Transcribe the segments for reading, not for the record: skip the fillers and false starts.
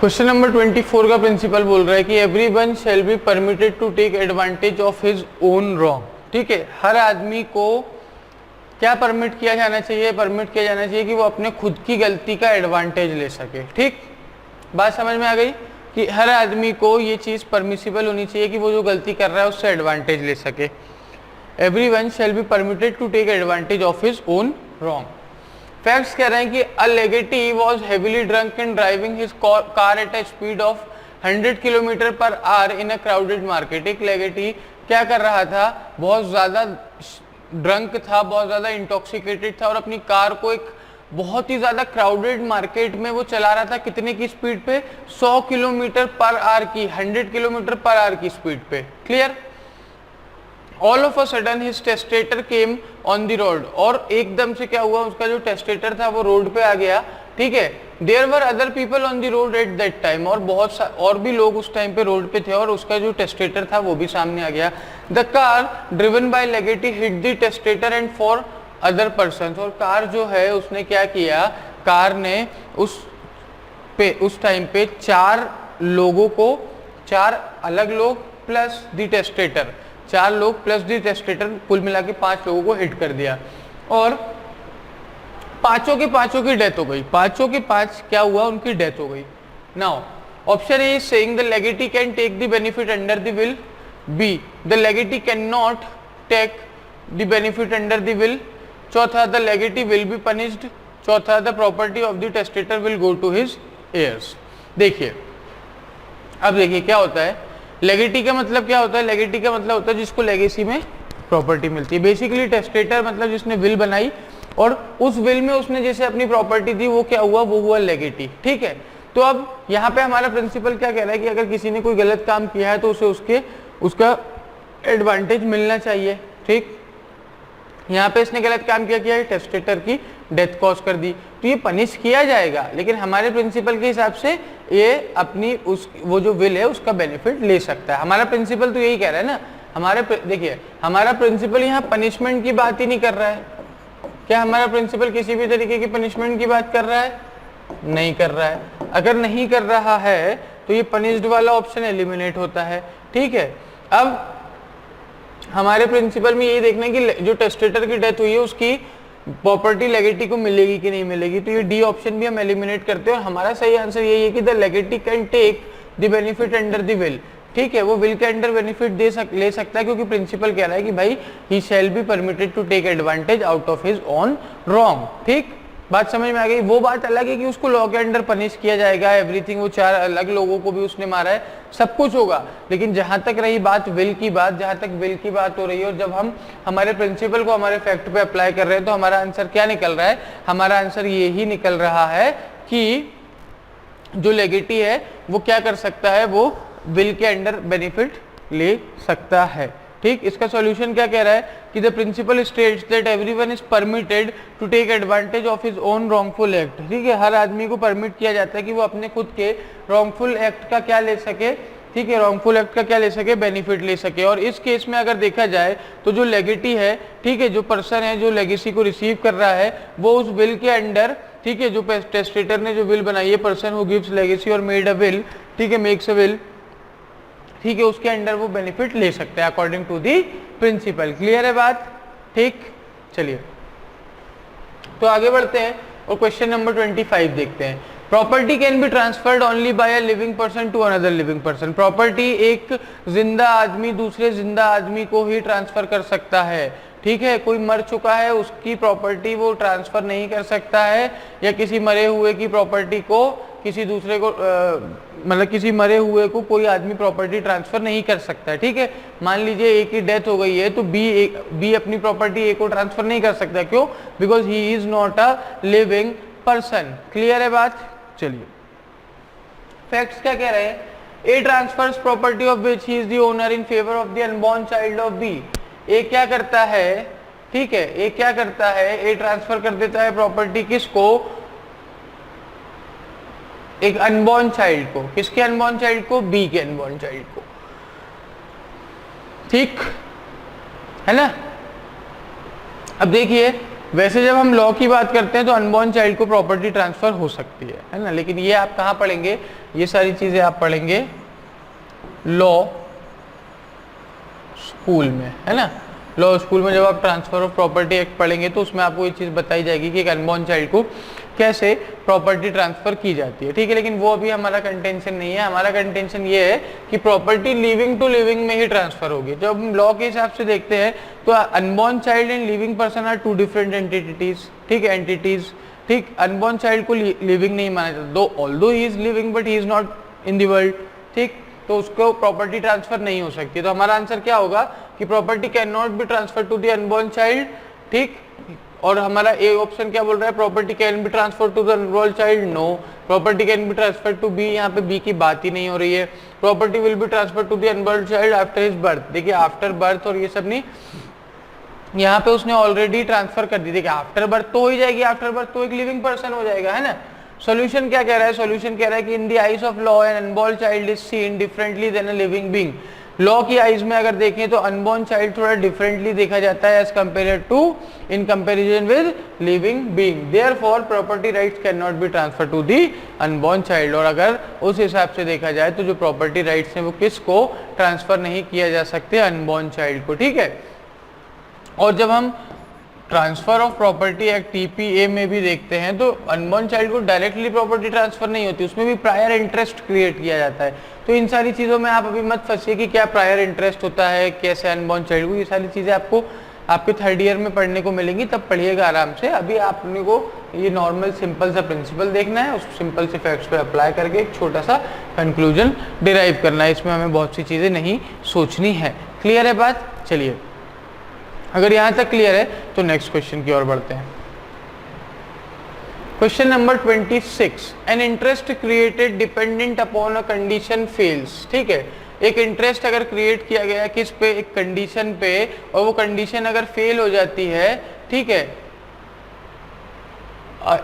Question number 24 का principal बोल रहा है कि everyone shall be permitted to take advantage of his own wrong. ठीक है, हर आदमी को क्या परमिट किया जाना चाहिए? परमिट किया जाना चाहिए कि वो अपने खुद की गलती का एडवांटेज ले सके। ठीक, बात समझ में आ गई कि हर आदमी को ये चीज़ परमिसिबल होनी चाहिए कि वो जो गलती कर रहा है उससे एडवांटेज ले सके। Everyone shall be permitted to take advantage of his own wrong. Facts कह रहे हैं कि a legatee was heavily drunk in driving his car at a speed of 100 kilometre per hour in a crowded market. एक legatee क्या कर रहा था? बहुत ज़्यादा ड्रंक था, बहुत ज़्यादा इंटॉक्सिकेटेड था और अपनी कार को एक बहुत ही ज़्यादा क्राउडेड मार्केट में वो चला रहा था। कितने की स्पीड पे? 100 किलोमीटर पर आवर की, 100 किलोमीटर पर आवर की स्पीड पे। Clear? All of a sudden his testator came on the road, और एकदम से क्या हुआ? उसका जो टेस्टेटर था वो रोड पे आ गया। ठीक है, there were other people on the road at that time, और और भी लोग उस टाइम पे रोड पे थे और उसका जो टेस्टेटर था वो भी सामने आ गया। The car driven by legatee hit the testator and 4 other person, और कार जो है उसने क्या किया? कार ने उस टाइम पे 4 लोगों को, 4 अलग लोग प्लस द टेस्टेटर, 4 लोग प्लस दी टेस्टेटर, कुल मिला के 5 लोगों को हिट कर दिया और पांचों की डेथ हो गई। पांचों के 5 क्या हुआ? उनकी डेथ हो गई। Now option A is saying the legatee can take the benefit under the will. B, the legatee can not take the benefit under the will. चौथा, the legatee will be punished. चौथा, the property of the testator will go to his heirs. देखिए, अब देखिए क्या होता है। लेगेटी का मतलब क्या होता है? लेगेटी का मतलब होता है जिसको लेगेसी में प्रॉपर्टी मिलती है। बेसिकली टेस्टेटर मतलब जिसने विल बनाई और उस विल में उसने जैसे अपनी प्रॉपर्टी दी, वो क्या हुआ? वो हुआ लेगेटी। ठीक है, तो अब यहाँ पे हमारा प्रिंसिपल क्या कह रहा है कि अगर किसी ने कोई गलत काम किया है तो उसे उसका एडवांटेज मिलना चाहिए। ठीक, यहाँ पे इसने गलत काम किया है, टेस्टेटर की डेथ कॉज कर दी, तो ये पनिश किया जाएगा। लेकिन हमारे प्रिंसिपल के हिसाब से ये अपनी वो जो विल है उसका बेनिफिट ले सकता है। हमारा प्रिंसिपल तो यही कह रहा है ना। देखिए, हमारा प्रिंसिपल यहाँ पनिशमेंट की बात ही नहीं कर रहा है। क्या हमारा प्रिंसिपल किसी भी तरीके की पनिशमेंट की बात कर रहा है? नहीं कर रहा है। अगर नहीं कर रहा है तो ये पनिश्ड वाला ऑप्शन एलिमिनेट होता है। ठीक है, अब हमारे प्रिंसिपल में यही देखना है कि जो टेस्टेटर की डेथ हुई है उसकी प्रॉपर्टी लेगेटी को मिलेगी कि नहीं मिलेगी। तो ये डी ऑप्शन भी हम एलिमिनेट करते हैं और हमारा सही आंसर यही है कि the legatee can take the benefit under the will. ठीक है, वो विल के अंडर बेनिफिट ले सकता है, क्योंकि प्रिंसिपल कह रहा है कि भाई he shall be permitted to take advantage out of his own wrong. ठीक, बात समझ में आ गई। वो बात अलग है कि उसको लॉ के अंडर पनिश किया जाएगा, एवरीथिंग, वो 4 अलग लोगों को भी उसने मारा है, सब कुछ होगा। लेकिन जहां तक रही बात विल की बात हो रही है और जब हम हमारे प्रिंसिपल को हमारे फैक्ट पे अप्लाई कर रहे हैं तो हमारा आंसर क्या निकल रहा है? हमारा आंसर यही निकल रहा है कि जो लेगेटी है वो क्या कर सकता है? वो विल के अंडर बेनिफिट ले सकता है। ठीक, इसका सॉल्यूशन क्या कह रहा है कि the principle states that everyone is permitted to take advantage of his own wrongful act. ठीक है, हर आदमी को परमिट किया जाता है कि वो अपने खुद के रॉन्गफुल एक्ट का क्या ले सके? ठीक है, रॉन्गफुल एक्ट का क्या ले सके? बेनिफिट ले सके। और इस केस में अगर देखा जाए तो जो लेगेटी है, ठीक है, जो पर्सन है जो लेगेसी को रिसीव कर रहा है, वो उस विल के अंडर, ठीक है, जो टेस्टेटर ने जो विल बनाई है, पर्सन हु गिव्स लेगेसी और मेड अ विल, ठीक है, मेक्स अ विल, ठीक है, उसके अंडर वो बेनिफिट ले सकते हैं according to the principle. Clear है बात? ठीक, चलिए तो आगे बढ़ते हैं और क्वेश्चन नंबर 25 देखते हैं। Property can be transferred only by a living person to another living person. Property एक जिंदा आदमी दूसरे जिंदा आदमी को ही ट्रांसफर कर सकता है। ठीक है, कोई मर चुका है उसकी प्रॉपर्टी वो ट्रांसफर नहीं कर सकता है, या किसी मरे हुए की प्रॉपर्टी को किसी दूसरे को मतलब किसी मरे हुए को कोई आदमी प्रॉपर्टी ट्रांसफर नहीं कर सकता है। ठीक है, मान लीजिए ए की डेथ हो गई है तो बी अपनी प्रॉपर्टी ए को ट्रांसफर नहीं कर सकता। क्यों? Because he is not a living person. Clear है बात? चलिए, फैक्ट्स क्या कह रहे हैं? A transfers property of which he is the owner in favour of the unborn child of B. A क्या करता है? ठीक है, ए क्या करता है? ए ट्रांसफर कर देता है प्रॉपर्टी किसको? एक अनबॉर्न चाइल्ड को। किसके अनबॉर्न चाइल्ड को? बी के अनबॉर्न चाइल्ड को। ठीक है ना? अब देखिए वैसे जब हम लॉ की बात करते हैं तो अनबॉर्न चाइल्ड को प्रॉपर्टी ट्रांसफर हो सकती है ना, लेकिन ये आप कहाँ पढ़ेंगे, ये सारी चीजें आप पढ़ेंगे लॉ स्कूल में, है ना। लॉ स्कूल में जब आप ट्रांसफर ऑफ प्रॉपर्टी एक्ट पढ़ेंगे तो उसमें आपको ये चीज़ बताई जाएगी कि एक अनबॉर्न चाइल्ड को कैसे प्रॉपर्टी ट्रांसफर की जाती है, ठीक है। लेकिन वो अभी हमारा कंटेंशन नहीं है, हमारा कंटेंशन ये है कि प्रॉपर्टी लिविंग टू लिविंग में ही ट्रांसफर होगी। जब हम लॉ के हिसाब से देखते हैं तो unborn child and living person are two different entities, ठीक है, एंटिटीज, ठीक। अनबॉर्न चाइल्ड को लिविंग नहीं माना जाता, दो although he is living but he is not in the world, ठीक, तो उसको प्रॉपर्टी ट्रांसफर नहीं हो सकती। तो हमारा आंसर क्या होगा कि property can not be transfer to the unborn child, ठीक। और हमारा ए ऑप्शन क्या बोल रहा है, property can be transfer to the unborn child, no. Property can be transfer to B, यहाँ पे बी की बात ही नहीं हो रही है। Property will be transfer to the unborn child after his birth, देखिए आफ्टर बर्थ और ये सब नहीं, यहाँ पे उसने ऑलरेडी ट्रांसफर कर दी। देखिए आफ्टर बर्थ तो हो ही जाएगी, आफ्टर बर्थ तो एक लिविंग पर्सन हो जाएगा, है ना। सॉल्यूशन क्या कह रहा है, सॉल्यूशन कह रहा है कि in the eyes of law an unborn child is seen differently than a living being. Law की आईज में अगर देखें तो अनबॉर्न चाइल्ड थोड़ा डिफरेंटली देखा जाता है as compared to in comparison with living being, therefore property rights can not be transfer to the unborn child. और अगर उस हिसाब से देखा जाए तो जो प्रॉपर्टी राइट्स हैं वो किसको ट्रांसफर नहीं किया जा सकते, अनबॉर्न चाइल्ड को, ठीक है। और जब हम transfer of property act TPA में भी देखते हैं तो अनबॉर्न चाइल्ड को डायरेक्टली प्रॉपर्टी ट्रांसफर नहीं होती, उसमें भी प्रायर इंटरेस्ट क्रिएट किया जाता है। तो इन सारी चीज़ों में आप अभी मत फंसिए कि क्या प्रायर इंटरेस्ट होता है, कैसे अनबॉर्न चाइल्ड को, ये सारी चीज़ें आपको आपके थर्ड ईयर में पढ़ने को मिलेंगी, तब पढ़िएगा आराम से। अभी आपने को ये नॉर्मल सिंपल सा प्रिंसिपल देखना है, उस सिंपल से फैक्ट्स पे अप्लाई करके एक छोटा सा कंक्लूजन डिराइव करना है, इसमें हमें बहुत सी चीज़ें नहीं सोचनी है। क्लियर है बात, चलिए अगर यहां तक क्लियर है तो नेक्स्ट क्वेश्चन की ओर बढ़ते हैं। Question number 26, an interest created dependent upon a condition fails, ठीक है। एक इंटरेस्ट अगर क्रिएट किया गया किस पे, एक कंडीशन पे, और वो कंडीशन अगर फेल हो जाती है, ठीक है,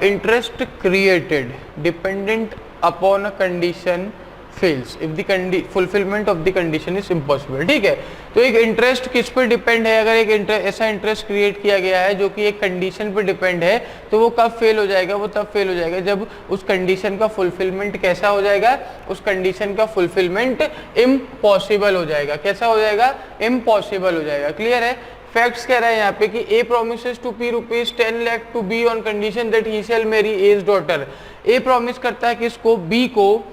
interest created dependent upon a condition fails if the fulfillment of the condition is impossible, ठीक है। तो एक इंटरेस्ट किस पर डिपेंड है, अगर एक ऐसा इंटरेस्ट क्रिएट किया गया है जो कि एक कंडीशन पर डिपेंड है, तो वो कब फेल हो जाएगा, वो तब फेल हो जाएगा जब उस कंडीशन का फुलफिलमेंट कैसा हो जाएगा, उस कंडीशन का फुलफिलमेंट इम्पॉसिबल हो जाएगा। कैसा हो जाएगा, इम्पॉसिबल हो जाएगा। क्लियर है। फैक्ट्स कह रहा है यहाँ पे कि A promises to pay rupees 10 lakh to B on condition that he shall marry as daughter. A promise करता है किसको, बी को,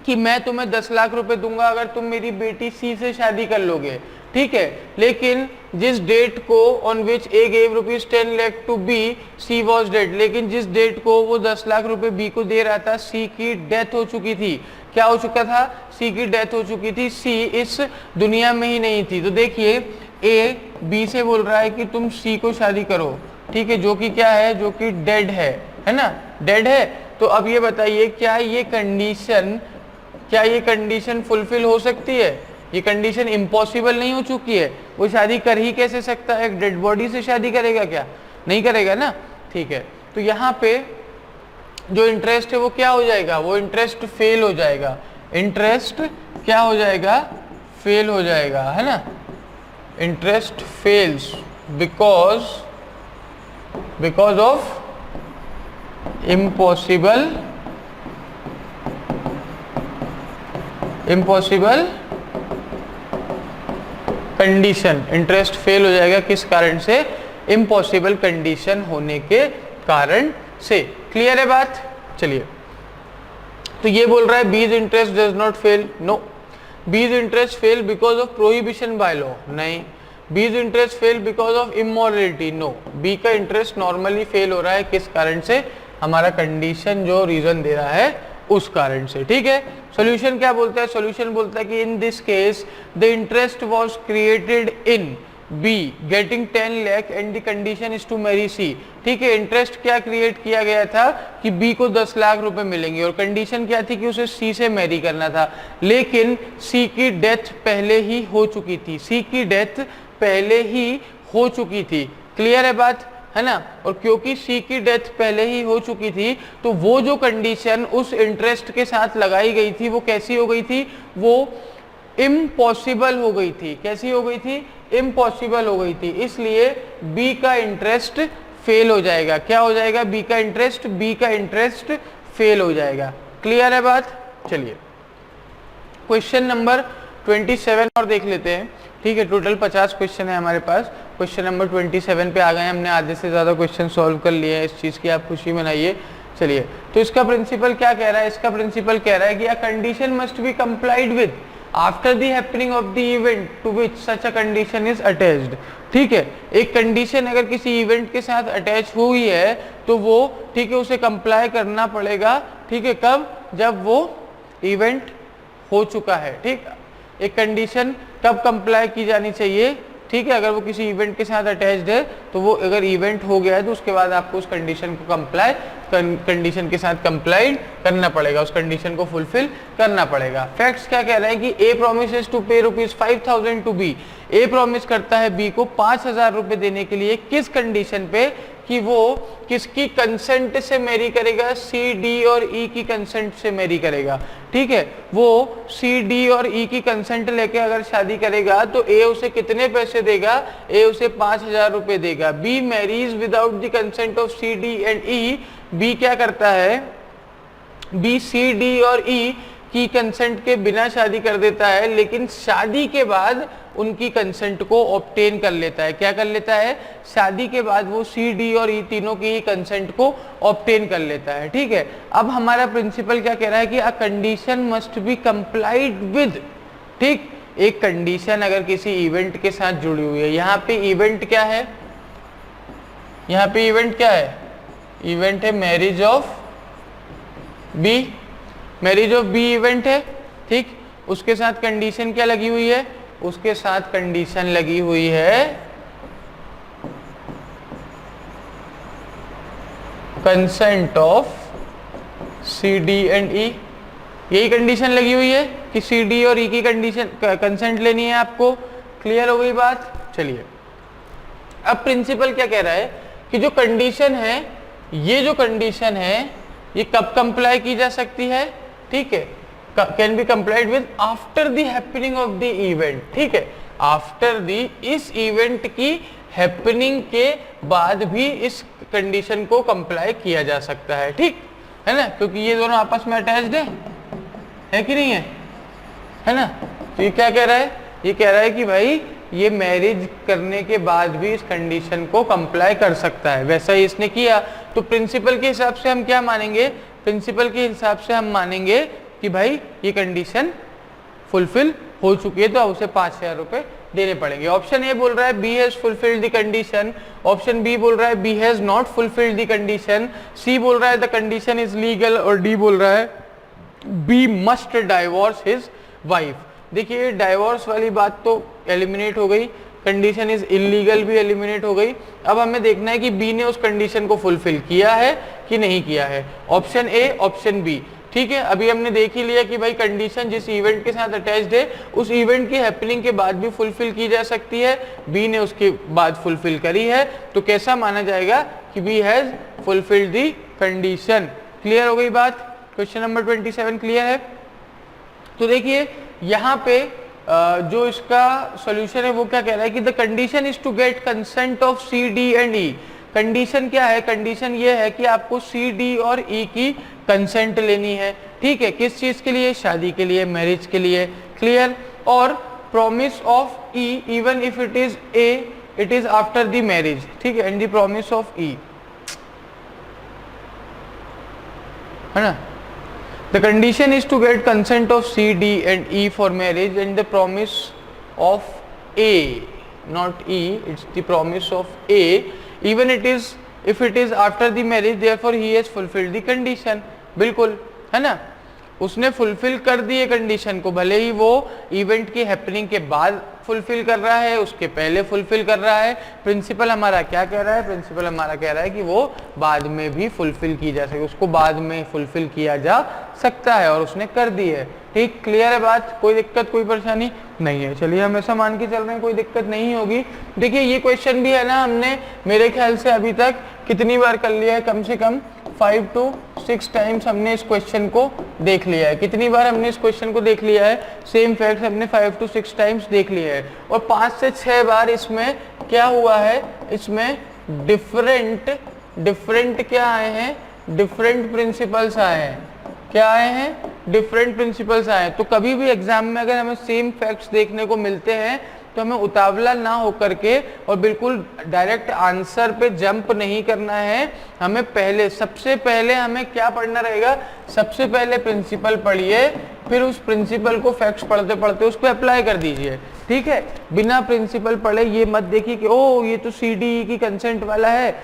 कि मैं तुम्हें 10 लाख रुपए दूंगा अगर तुम मेरी बेटी सी से शादी कर लोगे, ठीक है। लेकिन जिस डेट को on which A gave rupees 10 lakh to B, she was dead, लेकिन जिस डेट को वो 10 लाख रुपए बी को दे रहा था, सी की डेथ हो चुकी थी। क्या हो चुका था, सी की डेथ हो चुकी थी, सी इस दुनिया में ही नहीं थी। तो देखिए ए बी से बोल रहा है कि तुम सी को शादी करो, ठीक है, जो कि क्या है, जो कि डेड है ना, डेड है। तो अब ये बताइए क्या ये कंडीशन फुलफिल हो सकती है, ये कंडीशन इम्पॉसिबल नहीं हो चुकी है, वो शादी कर ही कैसे सकता है, एक डेड बॉडी से शादी करेगा क्या, नहीं करेगा ना, ठीक है। तो यहाँ पे जो इंटरेस्ट है वो क्या हो जाएगा, वो इंटरेस्ट फेल हो जाएगा, इंटरेस्ट क्या हो जाएगा, फेल हो जाएगा, है ना। Interest fails because of impossible condition. Interest fail हो जाएगा किस कारण से, इम्पॉसिबल कंडीशन होने के कारण से। क्लियर है बात, चलिए। तो ये बोल रहा है B's interest does not fail, no. B's interest fail because of prohibition by law, नहीं। B's interest fail because of immorality, no. B का इंटरेस्ट नॉर्मली फेल हो रहा है किस कारण से, हमारा कंडीशन जो रीजन दे रहा है उस कारण से, ठीक है। सॉल्यूशन क्या बोलता है, सॉल्यूशन बोलता है कि in this case the interest was created in B getting 10 lakh and the condition is to marry C, ठीक है। इंटरेस्ट क्या क्रिएट किया गया था कि बी को 10 लाख रुपए मिलेंगे और कंडीशन क्या थी कि उसे सी से मैरी करना था, लेकिन सी की डेथ पहले ही हो चुकी थी, सी की डेथ पहले ही हो चुकी थी। क्लियर है बात, है ना। और क्योंकि सी की डेथ पहले ही हो चुकी थी तो वो जो कंडीशन उस इंटरेस्ट के साथ लगाई गई थी वो कैसी हो गई थी, वो इम्पॉसिबल हो गई थी। कैसी हो गई थी, इम्पॉसिबल हो गई थी। इसलिए बी का इंटरेस्ट फेल हो जाएगा। क्या हो जाएगा? बी का इंटरेस्ट फेल हो जाएगा। क्लियर है बात? चलिए क्वेश्चन नंबर 27 और देख लेते हैं। ठीक है, टोटल 50 क्वेश्चन है हमारे पास। क्वेश्चन नंबर 27 पे आ गए, हमने आधे से ज़्यादा क्वेश्चन सॉल्व कर लिए हैं। इस चीज़ की आप खुशी मनाइए। चलिए, तो इसका प्रिंसिपल क्या कह रहा है? इसका प्रिंसिपल कह रहा है कि a condition must be complied with after the happening of the event to which such a condition is attached. ठीक है, एक कंडीशन अगर किसी इवेंट के साथ अटैच हुई है तो वो, ठीक है, उसे कंप्लाई करना पड़ेगा। ठीक है, कब? जब वो इवेंट हो चुका है। ठीक, एक कंडीशन कब कंप्लाई की जानी चाहिए? ठीक है, अगर वो किसी इवेंट के साथ अटैच्ड है तो वो अगर इवेंट हो गया है तो उसके बाद आपको उस कंडीशन को कंडीशन के साथ कंप्लाई करना पड़ेगा, उस कंडीशन को फुलफिल करना पड़ेगा। फैक्ट्स क्या कह रहे हैं कि ए प्रोमिसेस टू पे ₹5,000 टू बी। ए प्रॉमिस करता है बी को 5,000 रुपए देने के लिए। किस कंडीशन पे? कि वो किसकी कंसेंट से मैरी करेगा? सी, डी और ई की कंसेंट से मैरी करेगा। ठीक है, वो सी, डी और ई की कंसेंट लेके अगर शादी करेगा तो ए उसे कितने पैसे देगा? ए उसे 5,000 रुपए देगा। B marries without the consent of C, D and E. B क्या करता है? बी सी, डी और ई की कंसेंट के बिना शादी कर देता है, लेकिन शादी के बाद उनकी कंसेंट को ऑब्टेन कर लेता है। क्या कर लेता है? शादी के बाद वो सी, डी और ई तीनों की ही कंसेंट को ऑब्टेन कर लेता है। ठीक है, अब हमारा प्रिंसिपल क्या कह रहा है कि a condition must be complied with. ठीक, एक कंडीशन अगर किसी इवेंट के साथ जुड़ी हुई है, यहाँ पे इवेंट क्या है? यहाँ पे इवेंट क्या है? इवेंट है marriage of B. Marriage of B event है। ठीक, उसके साथ कंडीशन क्या लगी हुई है? उसके साथ कंडीशन लगी हुई है consent of C, D and E. यही कंडीशन लगी हुई है कि सी, डी और ई की कंडीशन कंसेंट लेनी है आपको। क्लियर हो गई बात? चलिए, अब प्रिंसिपल क्या कह रहा है कि जो कंडीशन है, ये जो कंडीशन है, ये कब कंप्लाई की जा सकती है? ठीक है, can be complied with after the happening of the event. ठीक है, आफ्टर द, इस इवेंट की हैपनिंग के बाद भी इस कंडीशन को कंप्लाई किया जा सकता है। ठीक है ना, क्योंकि ये दोनों आपस में अटैच्ड है कि नहीं है? है ना? तो ये क्या कह रहा है? ये कह रहा है कि भाई ये मैरिज करने के बाद भी इस कंडीशन को कंप्लाई कर सकता है। वैसा ही इसने किया, तो प्रिंसिपल के हिसाब से हम क्या मानेंगे? प्रिंसिपल के हिसाब से हम मानेंगे कि भाई ये कंडीशन फुलफिल हो चुकी है, तो उसे 5,000 रुपए देने पड़ेंगे। ऑप्शन ए बोल रहा है B has fulfilled the condition. Option B बोल रहा है B has not fulfilled the condition. C बोल रहा है द कंडीशन इज लीगल, और डी बोल रहा है B must divorce his wife. देखिए, डाइवोर्स वाली बात तो एलिमिनेट हो गई, कंडीशन इज इलीगल भी एलिमिनेट हो गई। अब हमें देखना है कि बी ने उस कंडीशन को फुलफिल किया है कि नहीं किया है। Option A, option B. ठीक है, अभी हमने देख ही लिया कि भाई कंडीशन जिस इवेंट के साथ अटैच्ड है उस इवेंट की हैपनिंग के बाद भी फुलफिल की जा सकती है। बी ने उसके बाद फुलफिल करी है, तो कैसा माना जाएगा कि B has fulfilled the condition. Clear हो गई बात? क्वेश्चन नंबर 27 क्लियर है? तो देखिए यहाँ पे जो इसका सॉल्यूशन है वो क्या कह रहा है कि the condition is to get consent of C, D and E. Condition क्या है? कंडीशन ये है कि आपको सी, डी और ई की कंसेंट लेनी है। ठीक है, किस चीज के लिए? शादी के लिए, मैरिज के लिए। क्लियर? और promise of E even if it is a, it is after the marriage. ठीक है, एंड द प्रॉमिस ऑफ ई, है ना? The condition is to get consent of C, D and E for marriage, and the promise of A, not E, it's the promise of A, even if it is after the marriage, therefore he has fulfilled the condition। बिल्कुल, है ना? उसने fulfil कर दिए condition को, भले ही वो event की हैपनिंग के बाद फुलफिल कर रहा है, उसके पहले फुलफिल कर रहा है। प्रिंसिपल हमारा क्या कह रहा है? प्रिंसिपल हमारा कह रहा है कि वो बाद में भी फुलफिल की जा सके, उसको बाद में फुलफिल किया जा सकता है, और उसने कर दी है। ठीक, क्लियर है बात? कोई दिक्कत, कोई परेशानी नहीं है? चलिए, हम ऐसा मान के चल रहे हैं कोई दिक्कत नहीं होगी। देखिए, ये क्वेश्चन भी है ना, हमने मेरे ख्याल से अभी तक कितनी बार कर लिया है? कम से कम 5 to 6 टाइम्स हमने इस क्वेश्चन को देख लिया है। कितनी बार हमने इस क्वेश्चन को देख लिया है? सेम फैक्ट हमने 5 to 6 टाइम्स देख लिया है, और 5 से 6 बार इसमें क्या हुआ है? इसमें डिफरेंट डिफरेंट क्या आए हैं, डिफरेंट प्रिंसिपल्स आए हैं। क्या आए हैं, डिफरेंट प्रिंसिपल्स आए हैं। तो कभी भी एग्जाम में अगर हमें सेम फैक्ट्स देखने को मिलते हैं तो हमें उतावला ना होकर के और बिल्कुल डायरेक्ट आंसर पे जंप नहीं करना है। हमें पहले, सबसे पहले हमें क्या पढ़ना रहेगा, सबसे पहले प्रिंसिपल पढ़िए, फिर उस प्रिंसिपल को फैक्ट्स पढ़ते पढ़ते उस पर अप्लाई कर दीजिए। ठीक है, बिना प्रिंसिपल पढ़े ये मत देखिए कि ओ ये तो CDE की कंसेंट वाला है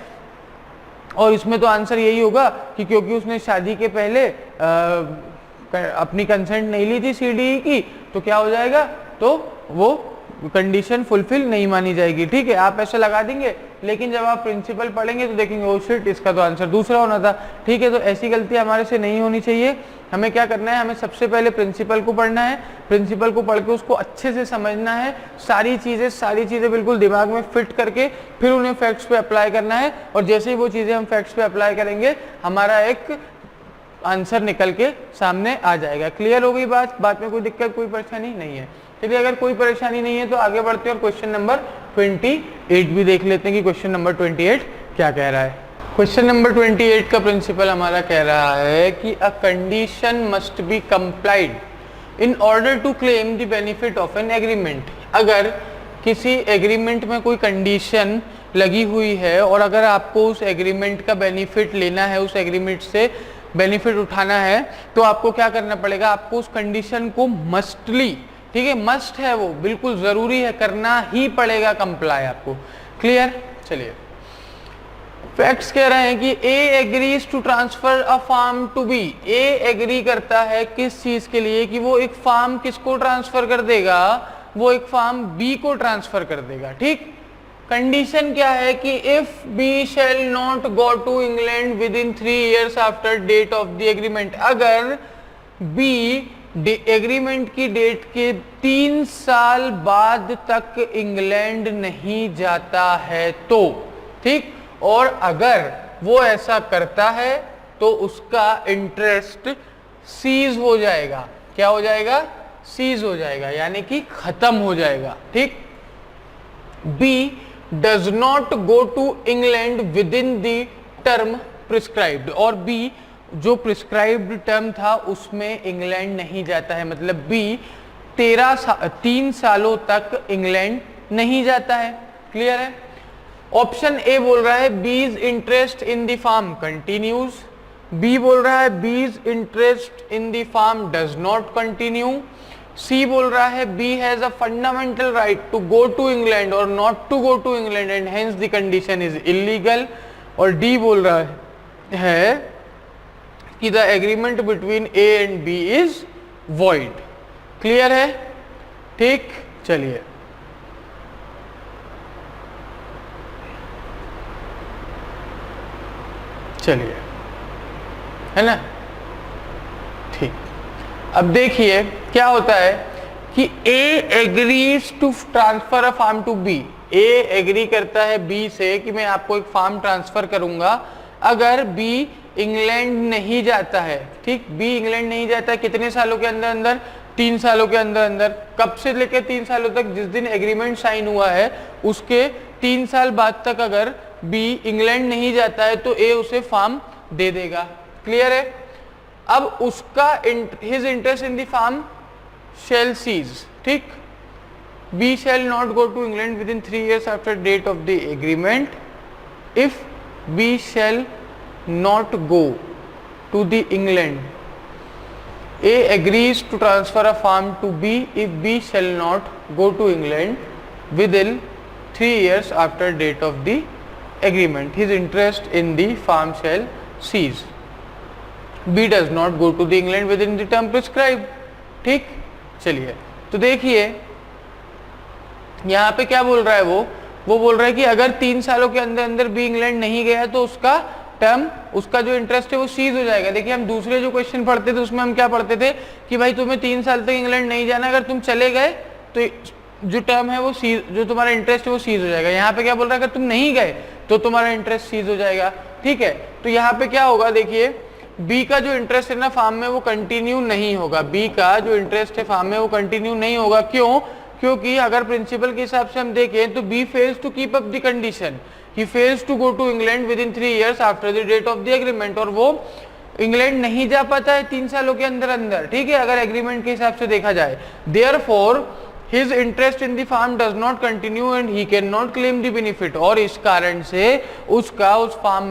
और इसमें तो आंसर यही होगा कि क्योंकि उसने शादी के पहले अपनी कंसेंट नहीं ली थी CDE की, तो क्या हो जाएगा, तो वो कंडीशन फुलफिल नहीं मानी जाएगी। ठीक है, आप ऐसे लगा देंगे, लेकिन जब आप प्रिंसिपल पढ़ेंगे तो देखेंगे ओ शिट, इसका तो आंसर दूसरा होना था। ठीक है, तो ऐसी गलती हमारे से नहीं होनी चाहिए। हमें क्या करना है, हमें सबसे पहले प्रिंसिपल को पढ़ना है, प्रिंसिपल को पढ़ के उसको अच्छे से समझना है, सारी चीजें बिल्कुल दिमाग में फिट करके फिर उन्हें फैक्ट्स पे अप्लाई करना है। और जैसे ही वो चीजें हम फैक्ट्स पे अप्लाई करेंगे, हमारा एक आंसर निकल के सामने आ जाएगा। क्लियर हो गई बात में कोई दिक्कत, कोई परेशानी नहीं है। चलिए, अगर कोई परेशानी नहीं है तो आगे बढ़ते हैं और क्वेश्चन नंबर 28 भी देख लेते हैं कि क्वेश्चन नंबर 28 क्या कह रहा है। क्वेश्चन नंबर 28 का प्रिंसिपल हमारा कह रहा है कि a condition must be complied in order to claim the benefit of an agreement. अगर किसी एग्रीमेंट में कोई कंडीशन लगी हुई है और अगर आपको उस एग्रीमेंट का बेनिफिट लेना है, उस एग्रीमेंट से बेनिफिट उठाना है, तो आपको क्या करना पड़ेगा, आपको उस कंडीशन को मस्टली, ठीक है, मस्ट है, वो बिल्कुल जरूरी है, करना ही पड़ेगा कंप्लाई आपको। क्लियर। चलिए, फैक्ट्स कह रहे हैं कि A agrees to transfer a farm to B. A agree करता है किस चीज के लिए, कि वो एक फार्म किसको ट्रांसफर कर देगा, वो एक फार्म बी को ट्रांसफर कर देगा। ठीक, कंडीशन क्या है कि if B shall not go to England within 3 years after date of the agreement. अगर बी एग्रीमेंट की डेट के 3 साल बाद तक इंग्लैंड नहीं जाता है तो, ठीक, और अगर वो ऐसा करता है तो उसका इंटरेस्ट सीज हो जाएगा। क्या हो जाएगा, सीज हो जाएगा, यानी कि खत्म हो जाएगा। ठीक, B does not go to England within the term prescribed, और बी जो प्रिस्क्राइब्ड टर्म था उसमें इंग्लैंड नहीं जाता है, मतलब बी 3 सालों तक इंग्लैंड नहीं जाता है। क्लियर है। ऑप्शन ए बोल रहा है B's interest in the farm continues, B बोल रहा है B's interest in the farm does not continue, C बोल रहा है B has a fundamental right to go to England और not to go to England and hence the condition is illegal, और D बोल रहा है कि the agreement between A and B is void. Clear है। ठीक, चलिए, है ना। ठीक, अब देखिए क्या होता है कि A agrees to transfer a farm to B. A agree करता है बी से कि मैं आपको एक फार्म ट्रांसफर करूंगा अगर बी इंग्लैंड नहीं जाता है। ठीक, बी इंग्लैंड नहीं जाता है कितने सालों के अंदर अंदर, 3 सालों के अंदर अंदर। कब से लेकर 3 सालों तक, जिस दिन एग्रीमेंट साइन हुआ है उसके 3 साल बाद तक अगर बी इंग्लैंड नहीं जाता है तो ए उसे फार्म दे देगा। क्लियर है। अब उसका his interest in the farm shall cease. ठीक, B shall not go to England within 3 years after date of the agreement if B shall not go to the England. A agrees to transfer a farm to B if B shall not go to England within 3 years after date of the agreement. His interest in the farm shall cease. B does not go to the England within the term prescribed. ठीक, चलिए, तो देखिए यहाँ पे क्या बोल रहा है वो बोल रहा है कि अगर 3 सालों के अंदर अंदर बी इंग्लैंड नहीं गया तो उसका टर्म, उसका जो इंटरेस्ट है वो सीज हो जाएगा। देखिए, हम दूसरे जो क्वेश्चन पढ़ते थे उसमें हम क्या पढ़ते थे कि भाई तुम्हें 3 साल तक इंग्लैंड नहीं जाना, अगर तुम चले गए तो जो टर्म है वो सीज, जो तुम्हारा इंटरेस्ट है वो सीज हो जाएगा। यहाँ पे क्या बोल रहा है, अगर तुम नहीं गए तो तुम्हारा इंटरेस्ट सीज हो जाएगा। ठीक है, तो यहाँ पे क्या होगा, देखिए बी का जो इंटरेस्ट है ना फार्म में वो कंटिन्यू नहीं होगा। बी का जो इंटरेस्ट है फार्म में वो कंटिन्यू नहीं होगा। क्यों? क्योंकि अगर प्रिंसिपल के हिसाब से हम देखें तो B fails to keep up the condition, he fails to go to England within 3 years after the date of the agreement, और वो इंग्लैंड नहीं जा पाता है 3 सालों के अंदर अंदर, ठीक है, अगर एग्रीमेंट के हिसाब से देखा जाए। Therefore his interest in the farm does not continue and he cannot claim the benefit, और इस कारण से उसका उस फार्म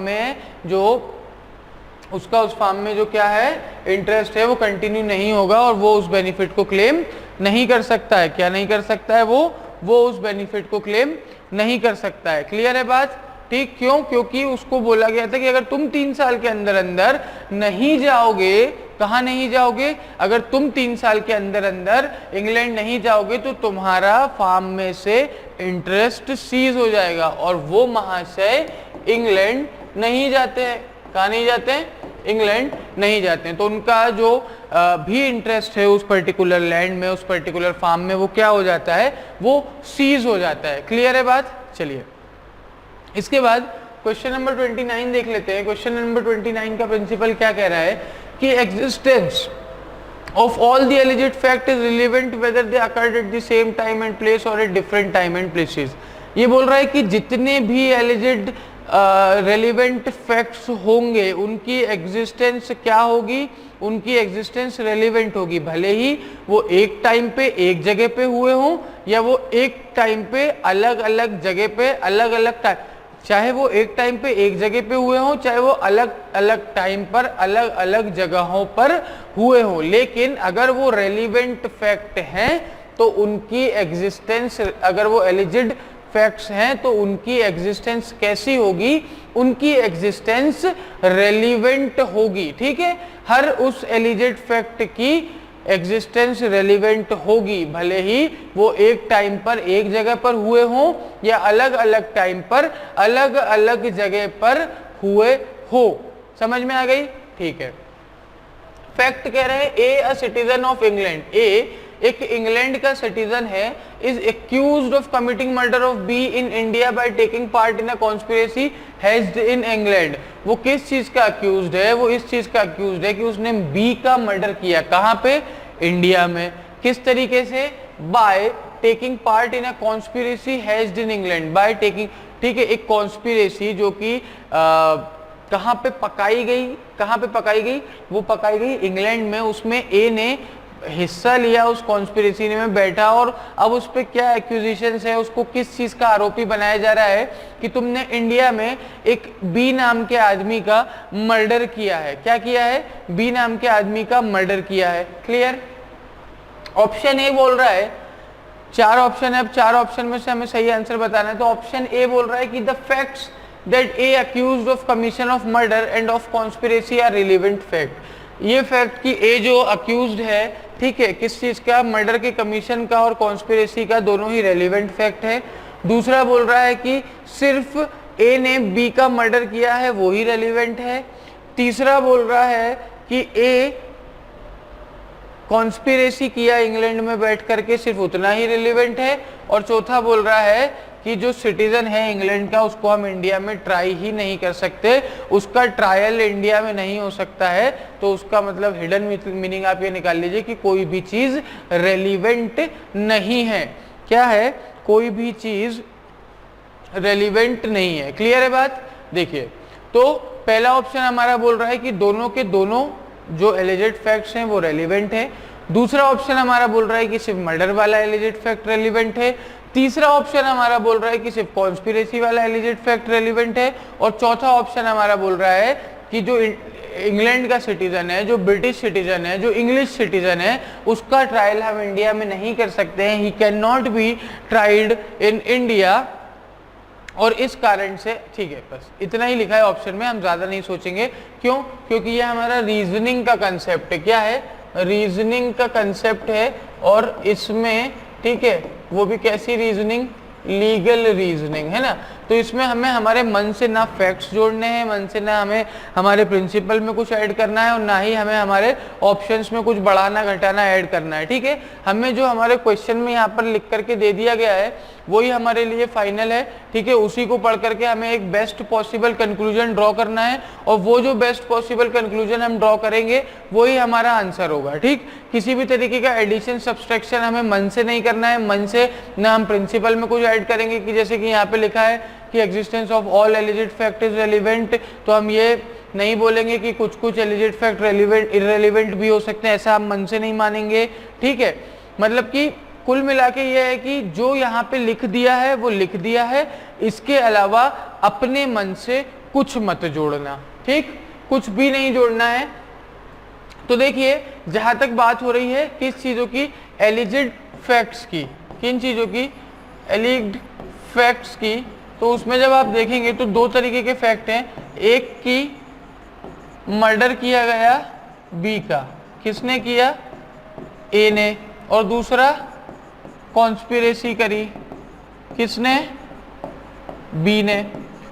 में जो क्या है इंटरेस्ट है वो कंटिन्यू नहीं होगा और वो उस बेनिफिट को क्लेम नहीं कर सकता है। क्या नहीं कर सकता है? वो उस बेनिफिट को क्लेम नहीं कर सकता है। क्लियर है बात? ठीक, क्यों? क्योंकि उसको बोला गया था कि अगर तुम 3 साल के अंदर अंदर नहीं जाओगे, कहाँ नहीं जाओगे, अगर तुम 3 साल के अंदर अंदर इंग्लैंड नहीं जाओगे तो तुम्हारा फार्म में से इंटरेस्ट सीज हो जाएगा, और वो महाशय इंग्लैंड नहीं जाते हैं। कहाँ नहीं जाते हैं? इंग्लैंड नहीं जाते हैं। तो उनका जो भी इंटरेस्ट है उस पर्टिकुलर लैंड में, उस पर्टिकुलर फार्म में, वो क्या हो जाता है? वो सीज हो जाता है। क्लियर है बात? चलिए इसके बाद क्वेश्चन नंबर 29 देख लेते हैं। क्वेश्चन नंबर 29 का प्रिंसिपल क्या कह रहा है कि existence of all the alleged fact is relevant whether they occurred at the same time and place और at different time and places. ये बोल रहा है कि जितने भी एलिजिड रेलिवेंट फैक्ट्स होंगे उनकी एग्जिस्टेंस क्या होगी? उनकी एग्जिस्टेंस रेलिवेंट होगी, भले ही वो एक टाइम पे एक जगह पे हुए हों या वो एक टाइम पे अलग अलग जगह पे अलग अलग टाइम, चाहे वो एक टाइम पे एक जगह पे हुए हों, चाहे वो अलग अलग टाइम पर अलग अलग जगहों पर हुए हों, लेकिन अगर वो रेलिवेंट फैक्ट हैं तो उनकी एग्जिस्टेंस, अगर वो एलिजिड फैक्ट्स हैं तो उनकी एग्जिस्टेंस कैसी होगी? उनकी एग्जिस्टेंस रेलिवेंट होगी। ठीक है, हर उस एलिजिड फैक्ट की एग्जिस्टेंस रेलिवेंट होगी, भले ही वो एक टाइम पर एक जगह पर हुए हों या अलग अलग टाइम पर अलग अलग जगह पर हुए हो। समझ में आ गई? ठीक है। फैक्ट कह रहे हैं ए अ सिटीजन ऑफ इंग्लैंड, ए एक इंग्लैंड का सिटीजन है, is accused of committing murder of be in India by taking part in a conspiracy hedged in England. वो किस चीज का अक्यूज्ड है? वो इस चीज का अक्यूज्ड है कि उसने बी का मर्डर किया। कहां पे? इंडिया में। किस तरीके से? By taking part in a conspiracy hedged in England, by taking, ठीक है, एक कॉन्स्पिरेसी जो कि कहां पे पकाई गई? कहां पे पकाई गई? वो पकाई गई इंग्लैंड में। उसमें ए ने हिस्सा लिया उस कॉन्स्पिरेसी में बैठा, और अब उस पे क्या एक्यूजिशंस है, उसको किस चीज का आरोपी बनाया जा रहा है कि तुमने इंडिया में एक बी नाम के आदमी का मर्डर किया है। क्या किया है? बी नाम के आदमी का मर्डर किया है। क्लियर? ऑप्शन ए बोल रहा है, 4 ऑप्शन है, अब 4 ऑप्शन में से हमें सही आंसर बताना है। तो ऑप्शन ए बोल रहा है कि the facts that A accused of commission of murder and of conspiracy are relevant fact. ये फैक्ट कि ए जो अक्यूज्ड है, ठीक है, किस चीज का? मर्डर के कमीशन का और कॉन्स्पिरेसी का, दोनों ही रेलिवेंट फैक्ट है। दूसरा बोल रहा है कि सिर्फ ए ने बी का मर्डर किया है, वो ही रेलिवेंट है। तीसरा बोल रहा है कि ए कॉन्स्पिरेसी किया इंग्लैंड में बैठ करके, सिर्फ उतना ही रेलिवेंट है। और चौथा बोल रहा है कि जो सिटीजन है इंग्लैंड का, उसको हम इंडिया में ट्राई ही नहीं कर सकते, उसका ट्रायल इंडिया में नहीं हो सकता है। तो उसका मतलब हिडन मीनिंग आप ये निकाल लीजिए कि कोई भी चीज रेलिवेंट नहीं है। क्या है? कोई भी चीज रेलिवेंट नहीं है। क्लियर है बात? देखिए, तो पहला ऑप्शन हमारा बोल रहा है कि दोनों के दोनों जो एलिजिड फैक्ट्स हैं वो रेलिवेंट है। दूसरा ऑप्शन हमारा बोल रहा है कि सिर्फ मर्डर वाला एलिजिड फैक्ट रेलिवेंट है। तीसरा ऑप्शन हमारा बोल रहा है कि सिर्फ कॉन्स्पिरेसी वाला एलिजिड फैक्ट रेलिवेंट है। और चौथा ऑप्शन हमारा बोल रहा है कि जो इंग्लैंड का सिटीजन है, जो ब्रिटिश सिटीजन है, जो इंग्लिश सिटीजन है, उसका ट्रायल हम इंडिया में नहीं कर सकते हैं। He can not B tried in India. और इस कारण से, ठीक है, बस इतना ही लिखा है ऑप्शन में, हम ज्यादा नहीं सोचेंगे। क्यों? क्योंकि ये हमारा रीजनिंग का कंसेप्ट है। क्या है? रीजनिंग का कंसेप्ट है। और इसमें, ठीक है, वो भी कैसी रीजनिंग? लीगल रीजनिंग, है ना। तो इसमें हमें हमारे मन से ना फैक्ट्स जोड़ने हैं, मन से ना हमें हमारे प्रिंसिपल में कुछ ऐड करना है, और ना ही हमें हमारे ऑप्शंस में कुछ बढ़ाना घटाना ऐड करना है। ठीक है, हमें जो हमारे क्वेश्चन में यहाँ पर लिख करके दे दिया गया है वही हमारे लिए फाइनल है। ठीक है, उसी को पढ़ करके हमें एक बेस्ट पॉसिबल कंक्लूजन ड्रॉ करना है, और वो जो बेस्ट पॉसिबल कंक्लूजन हम ड्रॉ करेंगे वही हमारा आंसर होगा। ठीक, किसी भी तरीके का एडिशन सब्सट्रैक्शन हमें मन से नहीं करना है। मन से ना हम प्रिंसिपल में कुछ ऐड करेंगे कि जैसे कि यहाँ पे लिखा है कि existence of all alleged fact is relevant, तो हम ये नहीं बोलेंगे कि कुछ कुछ एलिजिड फैक्ट रेलिवेंट इररेलिवेंट भी हो सकते हैं, ऐसा हम मन से नहीं मानेंगे। ठीक है, मतलब कि कुल मिला के ये है कि जो यहाँ पे लिख दिया है वो लिख दिया है, इसके अलावा अपने मन से कुछ मत जोड़ना। ठीक, कुछ भी नहीं जोड़ना है। तो देखिए जहां तक बात हो रही है किस चीजों की, एलिजिड फैक्ट्स की, किन चीजों की, एलिजिड फैक्ट्स की, तो उसमें जब आप देखेंगे तो दो तरीके के फैक्ट हैं। एक की मर्डर किया गया बी का, किसने किया, ए ने, और दूसरा कॉन्स्पिरेसी करी, किसने, बी ने।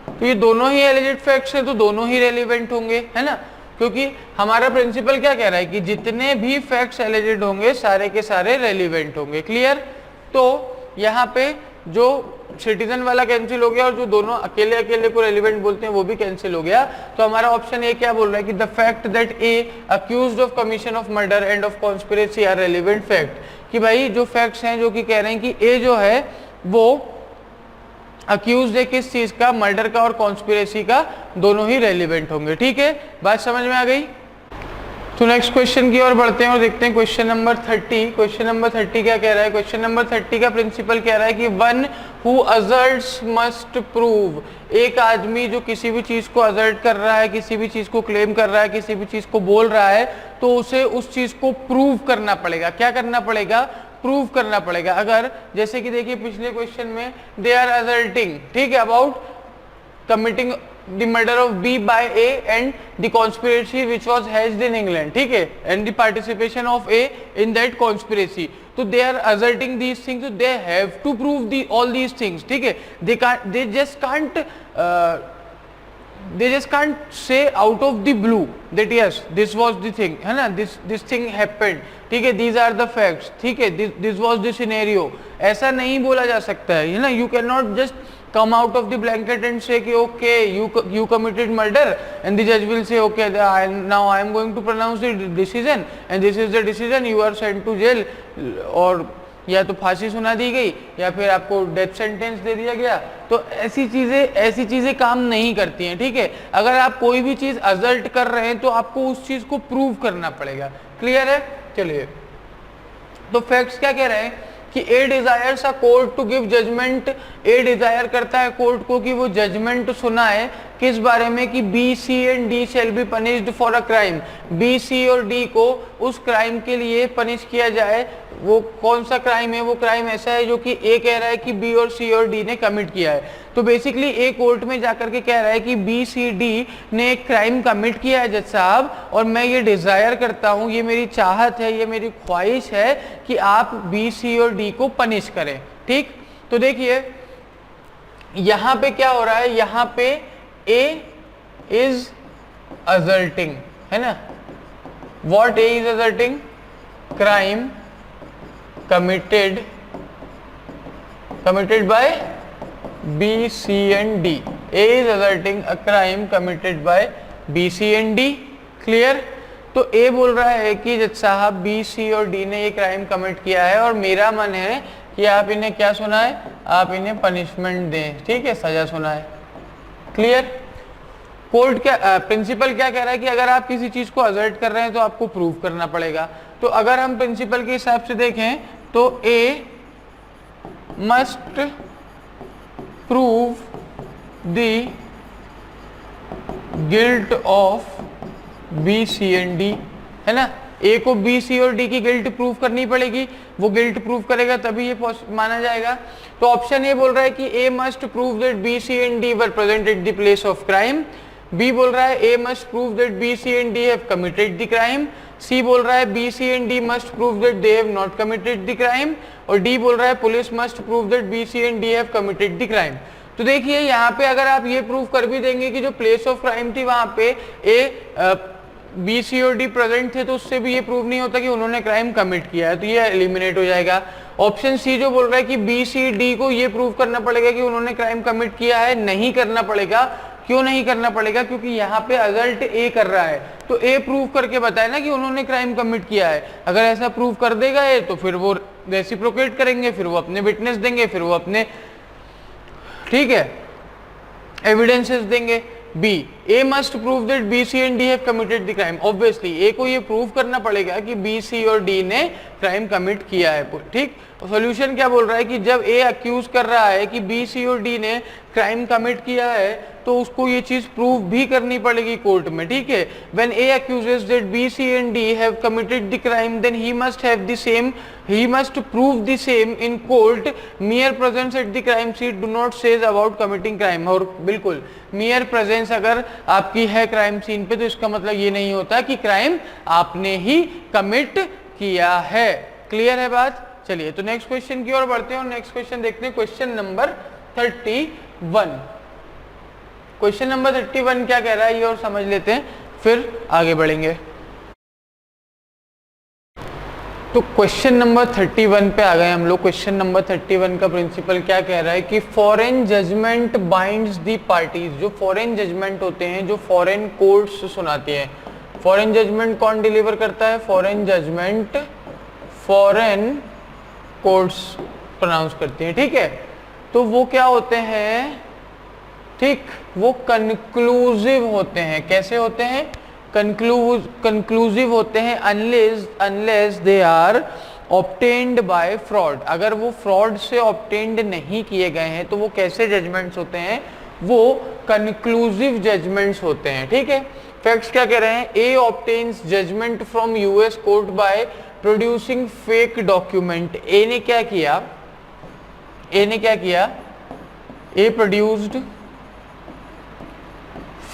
तो ये दोनों ही एलिजिड फैक्ट्स हैं, तो दोनों ही रेलिवेंट होंगे, है ना, क्योंकि हमारा प्रिंसिपल क्या कह रहा है कि जितने भी फैक्ट्स एलिजिड होंगे सारे के सारे रेलिवेंट होंगे। क्लियर। तो यहाँ पे जो सिटीजन वाला कैंसिल हो गया और जो दोनों अकेले अकेले को रेलिवेंट बोलते हैं वो भी कैंसिल हो गया। तो हमारा ऑप्शन ए क्या बोल रहा है कि the fact that A accused of commission of murder and of conspiracy are relevant fact, कि भाई जो फैक्ट्स हैं जो कि कह रहे हैं कि ए जो है वो अक्यूज है किस चीज का, मर्डर का और कॉन्स्पिरेसी का, दोनों ही रेलिवेंट होंगे। ठीक है, बात समझ में आ गई। तो नेक्स्ट क्वेश्चन की ओर बढ़ते हैं और देखते हैं क्वेश्चन नंबर 30। क्वेश्चन नंबर 30 क्या कह रहा है, क्वेश्चन नंबर 30 का प्रिंसिपल कह रहा है कि वन हु अजर्ट्स मस्ट प्रूव, एक आदमी जो किसी भी चीज को अजर्ट कर रहा है, किसी भी चीज को क्लेम कर रहा है, किसी भी चीज को बोल रहा है, तो उसे उस चीज को प्रूव करना पड़ेगा। क्या करना पड़ेगा, प्रूव करना पड़ेगा। अगर जैसे कि देखिए पिछले क्वेश्चन में दे आर अजर्टिंग, ठीक है, about committing the murder of B by A and the conspiracy which was hatched in England, ठीक है, and the participation of A in that conspiracy, तो they are asserting these things, so they have to prove the all these things, ठीक है, they just can't say out of the blue that yes this was the thing, है ना, this thing happened, ठीक है, these are the facts, ठीक है, this was the scenario, ऐसा नहीं बोला जा सकता है ना। you cannot just come out of the blanket and say कि okay you committed murder and the judge will say okay now I am going to pronounce the decision and this is the decision, you are sent to jail, और या तो फांसी सुना दी गई या फिर आपको डेथ सेंटेंस दे दिया गया। तो ऐसी चीजें काम नहीं करती हैं। ठीक है, अगर आप कोई भी चीज अजल्ट कर रहे हैं तो आपको उस चीज को प्रूव करना पड़ेगा। क्लियर है। चलिए, तो फैक्ट्स क्या कह रहे हैं कि A desires a court to give judgment, A desire करता है कोर्ट को कि वो जजमेंट सुनाए किस बारे में, कि B C and D shall be punished for a crime, B C और डी को उस क्राइम के लिए पनिश किया जाए। वो कौन सा क्राइम है, वो क्राइम ऐसा है जो कि ए कह रहा है कि बी और सी और डी ने कमिट किया है। तो बेसिकली ए कोर्ट में जाकर के कह रहा है कि बी सी डी ने एक क्राइम कमिट किया है जज साहब, और मैं ये डिजायर करता हूँ, ये मेरी चाहत है, ये मेरी ख्वाहिश है कि आप बी सी और डी को पनिश करें। ठीक, तो देखिए यहां पे क्या हो रहा है, यहां पे ए इज असर्टिंग, है ना, what A is asserting, crime committed by B, C and D. A is asserting a crime committed by B, C and D. Clear? तो A बोल रहा है कि जज साहब B, C और D ने ये क्राइम कमिट किया है और मेरा मन है कि आप इन्हें क्या सुनाए, आप इन्हें पनिशमेंट दें, ठीक है, सजा सुनाए। क्लियर। कोर्ट क्या, प्रिंसिपल क्या कह रहा है कि अगर आप किसी चीज को असर्ट कर रहे हैं तो आपको प्रूव करना पड़ेगा। तो अगर हम प्रिंसिपल के हिसाब से देखें तो A must prove the guilt of B C and D, है ना, ए को बी सी और डी की गिल्ट प्रूव करनी पड़ेगी, वो गिल्ट प्रूव करेगा तभी ये माना जाएगा। तो ऑप्शन ए बोल रहा है कि A must prove that B C and D were present at the place of crime, B बोल रहा है A must prove that B C and D have committed the crime, C बोल रहा है B C and D must prove that they have not committed the crime, और D बोल रहा है police must prove that B C and D have committed the crime. तो देखिए यहाँ पे अगर आप ये प्रूव कर भी देंगे कि जो प्लेस ऑफ क्राइम थी वहां पे ए बी सी और डी प्रेजेंट थे, तो उससे भी ये प्रूव नहीं होता कि उन्होंने क्राइम कमिट किया है, तो ये एलिमिनेट हो जाएगा। ऑप्शन सी जो बोल रहा है कि बी सी डी को ये प्रूव करना पड़ेगा कि उन्होंने क्राइम कमिट किया है, नहीं करना पड़ेगा। क्यों नहीं करना पड़ेगा, क्योंकि यहाँ पे असल्ट ए कर रहा है, तो ए प्रूव करके बताए ना कि उन्होंने क्राइम कमिट किया है। अगर ऐसा प्रूव कर देगा ए, तो फिर वो रेसिप्रोकेट करेंगे, फिर वो अपने विटनेस देंगे, फिर वो अपने, ठीक है। एविडेंसेस देंगे। B, A must prove that B C and D have committed the crime. Obviously A को ये प्रूव करना पड़ेगा कि बी सी और डी ने क्राइम कमिट किया है, ठीक। सॉल्यूशन क्या बोल रहा है कि जब ए अक्यूज कर रहा है कि बी सी और डी ने क्राइम कमिट किया है तो उसको ये चीज प्रूव भी करनी पड़ेगी कोर्ट में, ठीक है। When A accuses that B C and D have committed the crime then he must have the same, he must prove the same in court. Mere presence at the crime seat do not says about committing crime. और बिल्कुल मियर presence अगर आपकी है crime scene पे तो इसका मतलब ये नहीं होता कि क्राइम आपने ही कमिट किया है। क्लियर है बात? चलिए तो नेक्स्ट क्वेश्चन की ओर बढ़ते हैं और नेक्स्ट क्वेश्चन देखते हैं, क्वेश्चन नंबर 31। क्वेश्चन नंबर 31 क्या कह रहा है ये और समझ लेते हैं, फिर आगे बढ़ेंगे। तो क्वेश्चन नंबर 31 पे आ गए हम लोग। क्वेश्चन नंबर 31 का प्रिंसिपल क्या कह रहा है कि फॉरेन जजमेंट बाइंड्स दी पार्टीज। जो फॉरेन जजमेंट होते हैं, जो फॉरेन कोर्ट्स सुनाती हैं, फॉरेन जजमेंट कौन डिलीवर करता है? Foreign judgment foreign courts pronounce करती हैं, ठीक है। तो वो क्या होते हैं? ठीक, वो कंक्लूसिव होते हैं। कैसे होते हैं? कंक्लूसिव होते हैं unless they are obtained by fraud. अगर वो फ्रॉड से ऑब्टेन्ड नहीं किए गए हैं तो वो कैसे जजमेंट्स होते हैं? वो कंक्लूसिव जजमेंट्स होते हैं, ठीक है। फैक्ट्स क्या कह रहे हैं? A obtains judgment from US court by producing fake document. A ने क्या किया? A produced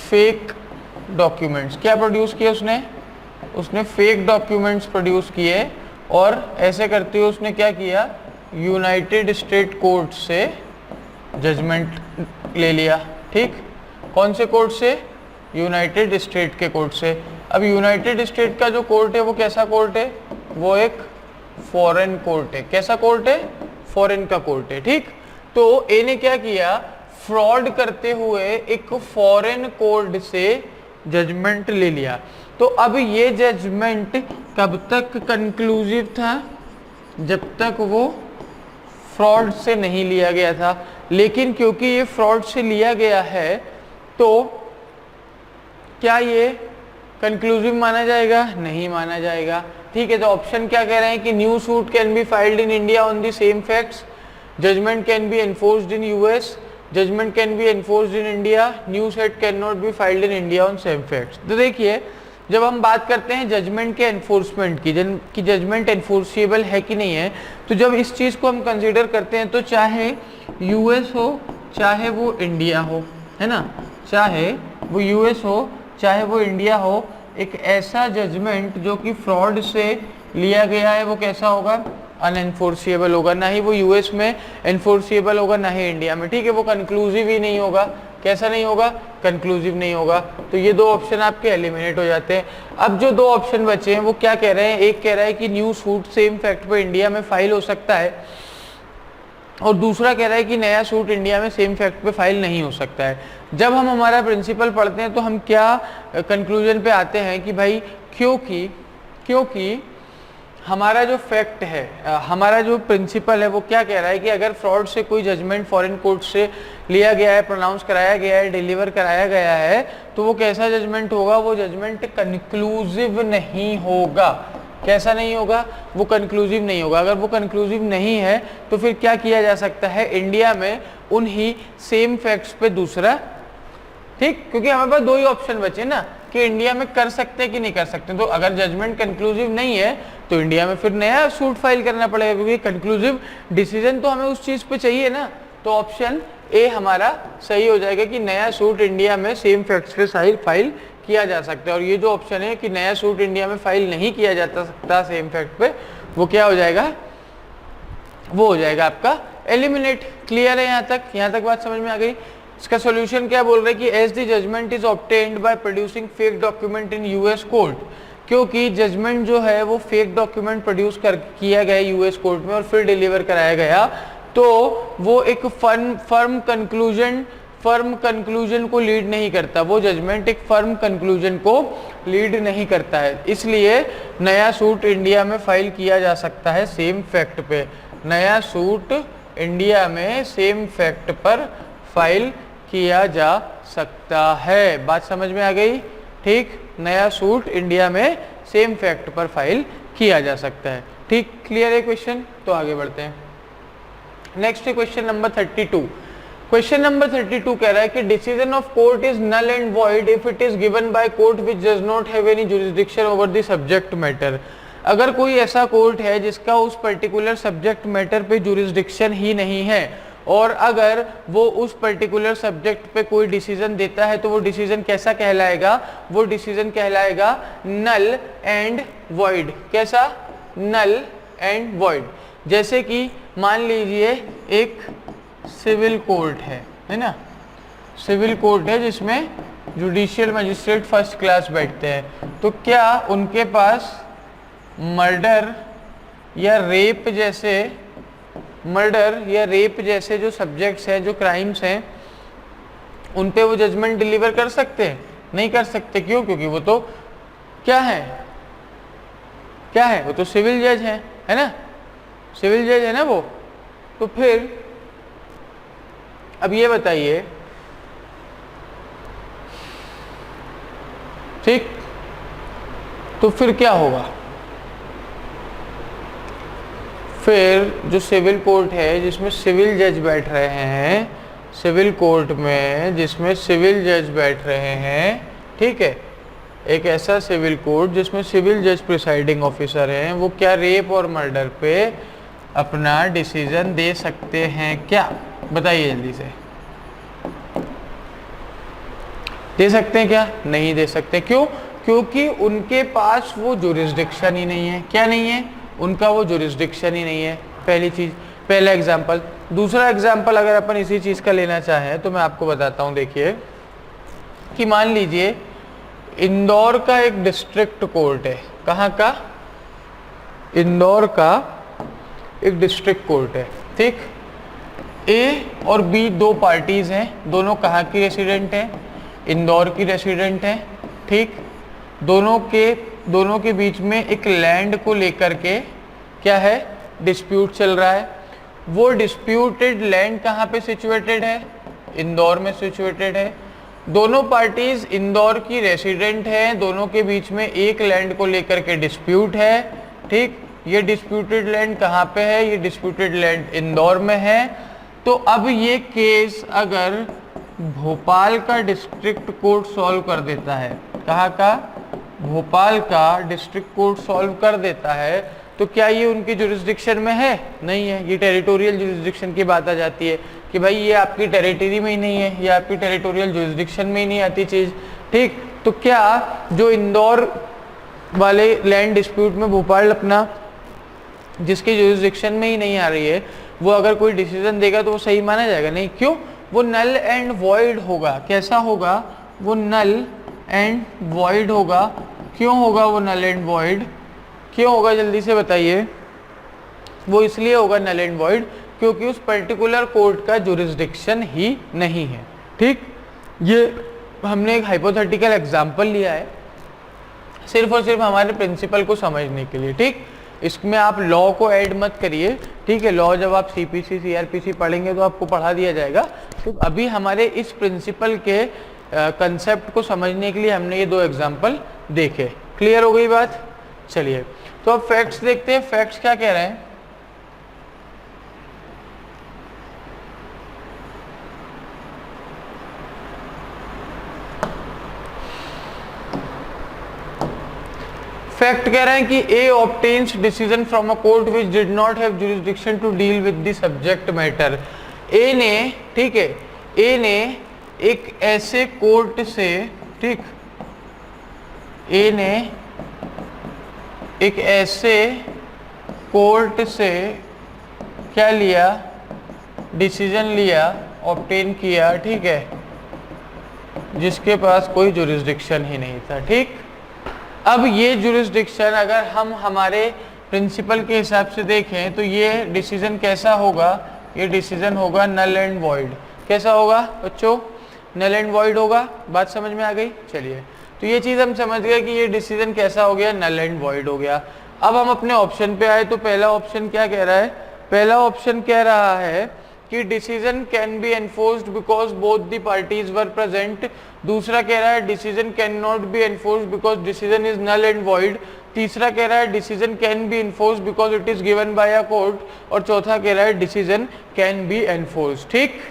fake documents. क्या प्रोड्यूस किया उसने फेक डॉक्यूमेंट्स प्रोड्यूस किए और ऐसे करते हुए उसने क्या किया? यूनाइटेड स्टेट कोर्ट से जजमेंट ले लिया, ठीक। कौन से कोर्ट से? यूनाइटेड स्टेट के कोर्ट से। अब यूनाइटेड स्टेट का जो कोर्ट है वो कैसा कोर्ट है? वो एक फॉरेन कोर्ट है। कैसा कोर्ट है? फॉरेन का कोर्ट है, ठीक। तो ए ने क्या किया? फ्रॉड करते हुए एक फॉरेन कोर्ट से जजमेंट ले लिया। तो अब ये जजमेंट कब तक कंक्लूसिव था? जब तक वो फ्रॉड से नहीं लिया गया था। लेकिन क्योंकि ये फ्रॉड से लिया गया है तो क्या ये कंक्लूसिव माना जाएगा? नहीं माना जाएगा, ठीक है। तो ऑप्शन क्या कह रहे हैं कि new suit can be filed in India on the same facts, judgment can be enforced in US, judgment can be enforced in India, new suit can not be filed in India on same facts. तो देखिए, जब हम बात करते हैं judgement के enforcement की judgement enforceable है कि नहीं है, तो जब इस चीज़ को हम कंसीडर करते हैं तो चाहे यूएस हो चाहे वो इंडिया हो, है ना, चाहे वो यूएस हो चाहे वो इंडिया हो, एक ऐसा जजमेंट जो कि फ्रॉड से लिया गया है वो कैसा होगा? अनएनफोर्सिएबल होगा। ना ही वो यूएस में एनफोर्सिएबल होगा ना ही इंडिया में, ठीक है। वो कंक्लूसिव ही नहीं होगा। कैसा नहीं होगा? कंक्लूसिव नहीं होगा। तो ये दो ऑप्शन आपके एलिमिनेट हो जाते हैं। अब जो दो ऑप्शन बचे हैं वो क्या कह रहे हैं? एक कह रहा है कि न्यू सूट सेम फैक्ट पे इंडिया में फाइल हो सकता है और दूसरा कह रहा है कि नया सूट इंडिया में सेम फैक्ट पे फाइल नहीं हो सकता है। जब हम हमारा प्रिंसिपल पढ़ते हैं तो हम क्या कंक्लूजन पे आते हैं कि भाई क्योंकि हमारा जो फैक्ट है, हमारा जो प्रिंसिपल है वो क्या कह रहा है कि अगर फ्रॉड से कोई जजमेंट फॉरेन कोर्ट से लिया गया है, प्रोनाउंस कराया गया है, डिलीवर कराया गया है, तो वो कैसा जजमेंट होगा? वो जजमेंट कंक्लूसिव नहीं होगा। कैसा नहीं होगा? वो कंक्लूसिव नहीं होगा। अगर वो कंक्लूसिव नहीं है तो फिर क्या किया जा सकता है? इंडिया में उन्हीं सेम फैक्ट्स पे दूसरा, ठीक, क्योंकि हमारे पास दो ही ऑप्शन बचे ना कि इंडिया में कर सकते हैं कि नहीं कर सकते। तो अगर जजमेंट कंक्लूसिव नहीं है तो इंडिया में फिर नया सूट फाइल करना पड़ेगा, क्योंकि कंक्लूसिव डिसीजन तो हमें उस चीज पे चाहिए ना। तो ऑप्शन ए हमारा सही हो जाएगा कि नया सूट इंडिया में सेम फैक्ट्स पे फाइल किया जा सकता है। और ये जो ऑप्शन है कि नया सूट इंडिया में फाइल नहीं किया जाता सकता सेम फैक्ट पे, वो क्या हो जाएगा? वो हो जाएगा आपका एलिमिनेट। क्लियर है? यहाँ तक बात समझ में आ गई। इसका सॉल्यूशन क्या बोल रहे हैं कि as the judgment is obtained by producing fake document in US court, क्योंकि जजमेंट जो है वो फेक डॉक्यूमेंट प्रोड्यूस किया गया यूएस कोर्ट में और फिर डिलीवर कराया गया, तो वो एक फर्म कंक्लूजन को लीड नहीं करता। वो जजमेंट एक फर्म कंक्लूजन को लीड नहीं करता है। इसलिए नया सूट इंडिया में फाइल किया जा सकता है सेम फैक्ट पे। नया सूट इंडिया में सेम फैक्ट पर फाइल किया जा सकता है। बात समझ में आ गई? ठीक, नया सूट इंडिया में सेम फैक्ट पर फाइल किया जा सकता है। ठीक, क्लियर है क्वेश्चन? तो आगे बढ़ते हैं। Next question number 32। Question number 32 कह रहा है कि decision of court is null and void if it is given by court which does not have any jurisdiction over the subject matter. अगर कोई ऐसा कोर्ट है जिसका उस पर्टिकुलर सब्जेक्ट मैटर पे जुरिसडिक्शन ही नहीं है और अगर वो उस पर्टिकुलर सब्जेक्ट पे कोई डिसीजन देता है तो वो डिसीजन कैसा कहलाएगा? वो डिसीजन कहलाएगा नल एंड वॉइड। कैसा? Null and void. जैसे कि मान लीजिए एक सिविल कोर्ट है ना, सिविल कोर्ट है जिसमें जुडिशियल मजिस्ट्रेट फर्स्ट क्लास बैठते हैं, तो क्या उनके पास मर्डर या रेप जैसे जो सब्जेक्ट्स हैं, जो क्राइम्स हैं, उन पे वो जजमेंट डिलीवर कर सकते हैं? नहीं कर सकते। क्यों? क्योंकि वो तो क्या है, वो तो सिविल जज है ना, सिविल जज है ना वो। तो फिर अब ये बताइए, ठीक, तो फिर क्या होगा? फिर जो सिविल कोर्ट है जिसमें सिविल जज बैठ रहे हैं, सिविल कोर्ट में जिसमें सिविल जज बैठ रहे हैं, ठीक है, एक ऐसा सिविल कोर्ट जिसमें सिविल जज प्रिसाइडिंग ऑफिसर हैं, वो क्या रेप और मर्डर पे अपना डिसीजन दे सकते हैं क्या? बताइए जल्दी से। दे सकते हैं क्या? नहीं दे सकते। क्यों? क्योंकि उनके पास वो जुरिसडिक्शन ही नहीं है। क्या नहीं है? उनका वो जुरिसडिक्शन ही नहीं है। पहली चीज, पहला एग्जाम्पल। दूसरा एग्जाम्पल अगर अपन इसी चीज का लेना चाहें तो मैं आपको बताता हूं। देखिए कि मान लीजिए इंदौर का एक डिस्ट्रिक्ट कोर्ट है। कहाँ का? इंदौर का एक डिस्ट्रिक्ट कोर्ट है, ठीक। ए और बी दो पार्टीज हैं, दोनों कहाँ की रेसिडेंट हैं? इंदौर की रेसिडेंट हैं, ठीक। दोनों के बीच में एक लैंड को लेकर के क्या है? डिस्प्यूट चल रहा है। वो डिस्प्यूटेड लैंड कहाँ पे सिचुएटेड है? इंदौर में सिचुएटेड है। दोनों पार्टीज इंदौर की रेसिडेंट हैं, दोनों के बीच में एक लैंड को लेकर के डिस्प्यूट है, ठीक। ये डिस्प्यूटेड लैंड कहाँ पे है? ये डिस्प्यूटेड लैंड इंदौर में है। तो अब ये केस अगर भोपाल का डिस्ट्रिक्ट कोर्ट सॉल्व कर देता है, कहाँ का? भोपाल का डिस्ट्रिक्ट कोर्ट सॉल्व कर देता है, तो क्या ये उनकी जुरिस्डिक्शन में है? नहीं है। ये टेरिटोरियल जुरिस्डिक्शन की बात आ जाती है कि भाई ये आपकी टेरिटरी में ही नहीं है, ये आपकी टेरिटोरियल जुरिस्डिक्शन में ही नहीं आती चीज़, ठीक। तो क्या जो इंदौर वाले लैंड डिस्प्यूट में भोपाल अपना जिसकी जुरिस्डिक्शन में ही नहीं आ रही है, वो अगर कोई डिसीजन देगा तो वो सही माना जाएगा? नहीं। क्यों? वो नल एंड वॉइड होगा। कैसा होगा? वो नल एंड वॉइड होगा। क्यों होगा वो नल एंड वॉइड? क्यों होगा जल्दी से बताइए। वो इसलिए होगा नल एंड वॉइड क्योंकि उस पर्टिकुलर कोर्ट का जुरिस्डिक्शन ही नहीं है, ठीक। ये हमने एक हाइपोथेटिकल एग्जांपल लिया है सिर्फ और सिर्फ हमारे प्रिंसिपल को समझने के लिए, ठीक। इसमें आप लॉ को ऐड मत करिए, ठीक है। लॉ जब आप सीपीसी सीआरपीसी पढ़ेंगे तो आपको पढ़ा दिया जाएगा। तो अभी हमारे इस प्रिंसिपल के कंसेप्ट को समझने के लिए हमने ये दो एग्जांपल देखे। क्लियर हो गई बात? चलिए तो अब फैक्ट्स देखते हैं। फैक्ट्स क्या कह रहे हैं? फैक्ट कह रहे हैं कि A obtains decision from a court which did not have jurisdiction to deal with the subject matter. A ने, ठीक है, ए ने एक ऐसे कोर्ट से, ठीक, ए ने एक ऐसे कोर्ट से क्या लिया? डिसीजन लिया, ऑब्टेन किया, ठीक है, जिसके पास कोई जुरिस्डिक्शन ही नहीं था, ठीक। अब ये जुरिस्डिक्शन अगर हम हमारे प्रिंसिपल के हिसाब से देखें तो ये डिसीजन कैसा होगा? ये डिसीजन होगा नल एंड वॉइड। कैसा होगा बच्चों? नल एंड वॉइड होगा। बात समझ में आ गई? चलिए तो ये चीज़ हम समझ गए कि ये डिसीजन कैसा हो गया? नल एंड वॉइड हो गया। अब हम अपने ऑप्शन पे आए तो पहला ऑप्शन क्या कह रहा है? पहला ऑप्शन कह रहा है कि decision can be enforced because both the parties were present. दूसरा कह रहा है decision can not be enforced because decision is null and void. तीसरा कह रहा है decision can be enforced because it is given by a court. और चौथा कह रहा है डिसीजन कैन बी एनफोर्स्ड। ठीक।